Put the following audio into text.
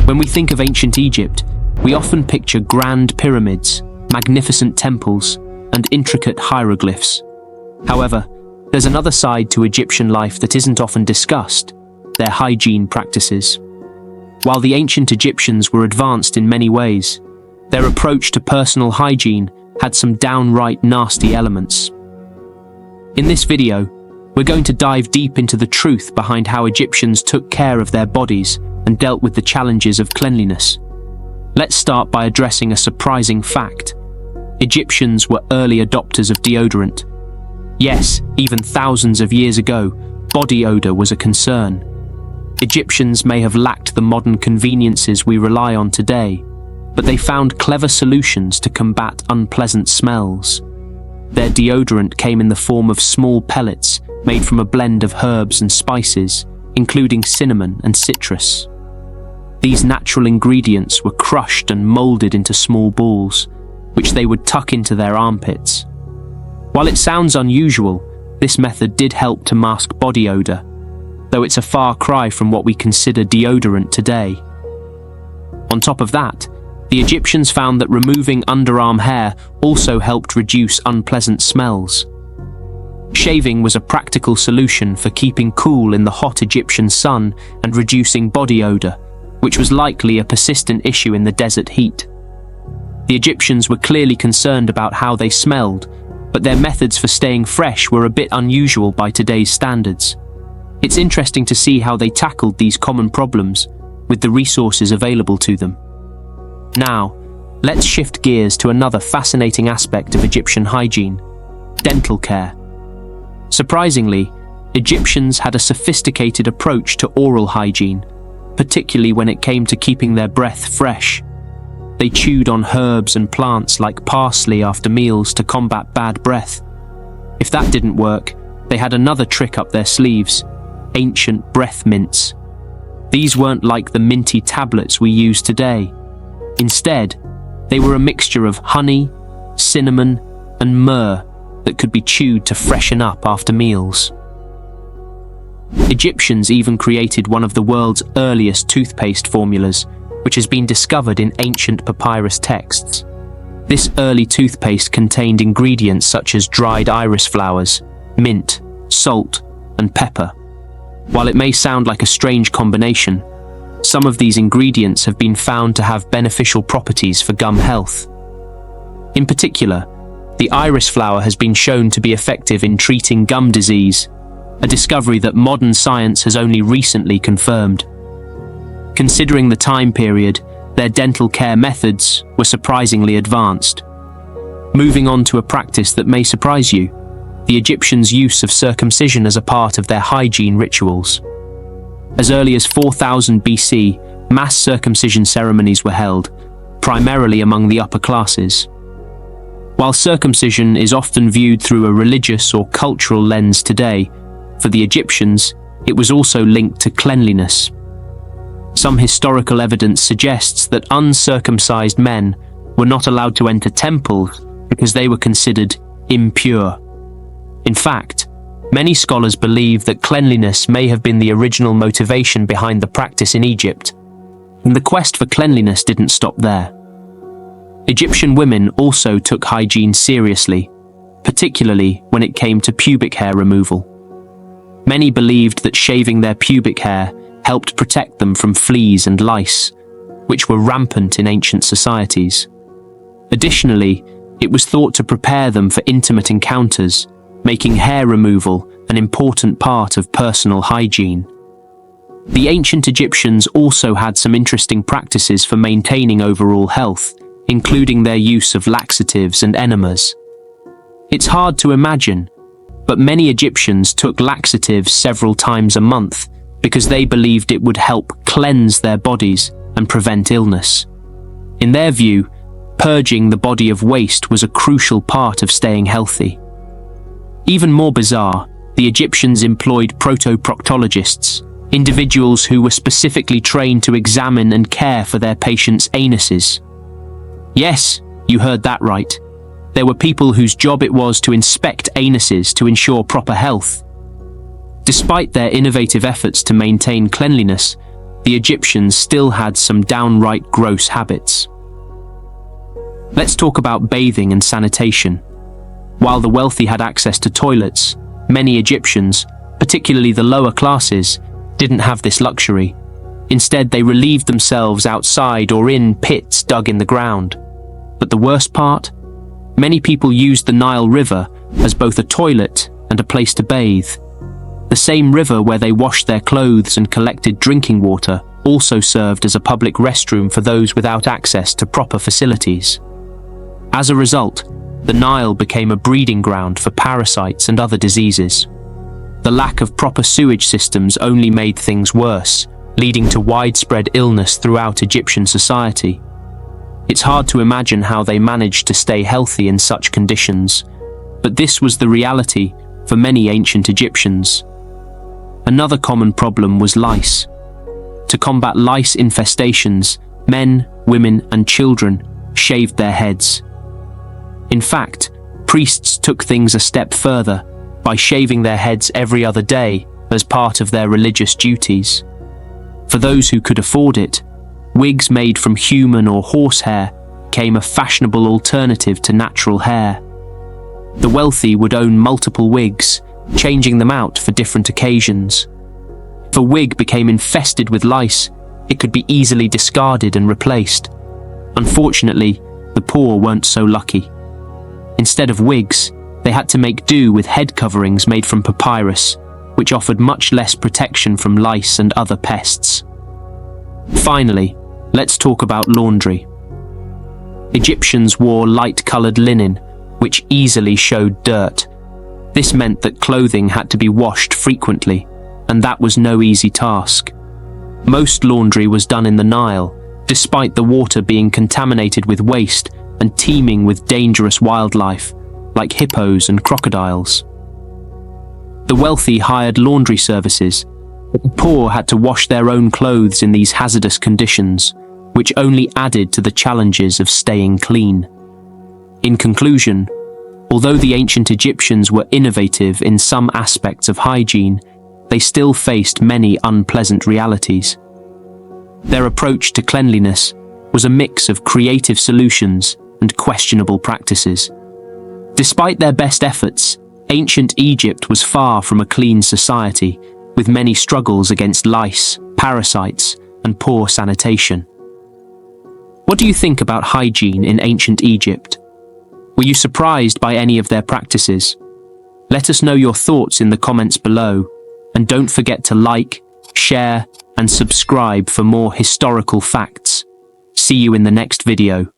When we think of ancient Egypt, we often picture grand pyramids, magnificent temples, and intricate hieroglyphs. However, there's another side to Egyptian life that isn't often discussed: their hygiene practices. While the ancient Egyptians were advanced in many ways, their approach to personal hygiene had some downright nasty elements. In this video, we're going to dive deep into the truth behind how Egyptians took care of their bodies and dealt with the challenges of cleanliness. Let's start by addressing a surprising fact. Egyptians were early adopters of deodorant. Yes, even thousands of years ago, body odor was a concern. Egyptians may have lacked the modern conveniences we rely on today, but they found clever solutions to combat unpleasant smells. Their deodorant came in the form of small pellets made from a blend of herbs and spices, including cinnamon and citrus. These natural ingredients were crushed and molded into small balls, which they would tuck into their armpits. While it sounds unusual, this method did help to mask body odor, though it's a far cry from what we consider deodorant today. On top of that, the Egyptians found that removing underarm hair also helped reduce unpleasant smells. Shaving was a practical solution for keeping cool in the hot Egyptian sun and reducing body odor, which was likely a persistent issue in the desert heat. The Egyptians were clearly concerned about how they smelled, but their methods for staying fresh were a bit unusual by today's standards. It's interesting to see how they tackled these common problems with the resources available to them. Now, let's shift gears to another fascinating aspect of Egyptian hygiene: dental care. Surprisingly, Egyptians had a sophisticated approach to oral hygiene, particularly when it came to keeping their breath fresh. They chewed on herbs and plants like parsley after meals to combat bad breath. If that didn't work, they had another trick up their sleeves: ancient breath mints. These weren't like the minty tablets we use today. Instead, they were a mixture of honey, cinnamon, and myrrh that could be chewed to freshen up after meals. Egyptians even created one of the world's earliest toothpaste formulas, which has been discovered in ancient papyrus texts. This early toothpaste contained ingredients such as dried iris flowers, mint, salt, and pepper. While it may sound like a strange combination, some of these ingredients have been found to have beneficial properties for gum health. In particular, the iris flower has been shown to be effective in treating gum disease, a discovery that modern science has only recently confirmed. Considering the time period, their dental care methods were surprisingly advanced. Moving on to a practice that may surprise you: the Egyptians' use of circumcision as a part of their hygiene rituals. As early as 4000 BC, mass circumcision ceremonies were held, primarily among the upper classes. While circumcision is often viewed through a religious or cultural lens today, for the Egyptians, it was also linked to cleanliness. Some historical evidence suggests that uncircumcised men were not allowed to enter temples because they were considered impure. In fact, many scholars believe that cleanliness may have been the original motivation behind the practice in Egypt. And the quest for cleanliness didn't stop there. Egyptian women also took hygiene seriously, particularly when it came to pubic hair removal. Many believed that shaving their pubic hair helped protect them from fleas and lice, which were rampant in ancient societies. Additionally, it was thought to prepare them for intimate encounters, making hair removal an important part of personal hygiene. The ancient Egyptians also had some interesting practices for maintaining overall health, including their use of laxatives and enemas. It's hard to imagine, but many Egyptians took laxatives several times a month because they believed it would help cleanse their bodies and prevent illness. In their view, purging the body of waste was a crucial part of staying healthy. Even more bizarre, the Egyptians employed protoproctologists, individuals who were specifically trained to examine and care for their patients' anuses. Yes, you heard that right. There were people whose job it was to inspect anuses to ensure proper health. Despite their innovative efforts to maintain cleanliness, the Egyptians still had some downright gross habits. Let's talk about bathing and sanitation. While the wealthy had access to toilets, many Egyptians, particularly the lower classes, didn't have this luxury. Instead, they relieved themselves outside or in pits dug in the ground. But the worst part? Many people used the Nile River as both a toilet and a place to bathe. The same river where they washed their clothes and collected drinking water also served as a public restroom for those without access to proper facilities. As a result, the Nile became a breeding ground for parasites and other diseases. The lack of proper sewage systems only made things worse, leading to widespread illness throughout Egyptian society. It's hard to imagine how they managed to stay healthy in such conditions, but this was the reality for many ancient Egyptians. Another common problem was lice. To combat lice infestations, men, women, and children shaved their heads. In fact, priests took things a step further by shaving their heads every other day as part of their religious duties. For those who could afford it, wigs made from human or horse hair became a fashionable alternative to natural hair. The wealthy would own multiple wigs, changing them out for different occasions. If a wig became infested with lice, it could be easily discarded and replaced. Unfortunately, the poor weren't so lucky. Instead of wigs, they had to make do with head coverings made from papyrus, which offered much less protection from lice and other pests. Finally, let's talk about laundry. Egyptians wore light-colored linen, which easily showed dirt. This meant that clothing had to be washed frequently, and that was no easy task. Most laundry was done in the Nile, despite the water being contaminated with waste and teeming with dangerous wildlife, like hippos and crocodiles. The wealthy hired laundry services, but the poor had to wash their own clothes in these hazardous conditions, which only added to the challenges of staying clean. In conclusion, although the ancient Egyptians were innovative in some aspects of hygiene, they still faced many unpleasant realities. Their approach to cleanliness was a mix of creative solutions and questionable practices. Despite their best efforts, ancient Egypt was far from a clean society, with many struggles against lice, parasites, and poor sanitation. What do you think about hygiene in ancient Egypt? Were you surprised by any of their practices? Let us know your thoughts in the comments below, and don't forget to like, share, and subscribe for more historical facts. See you in the next video.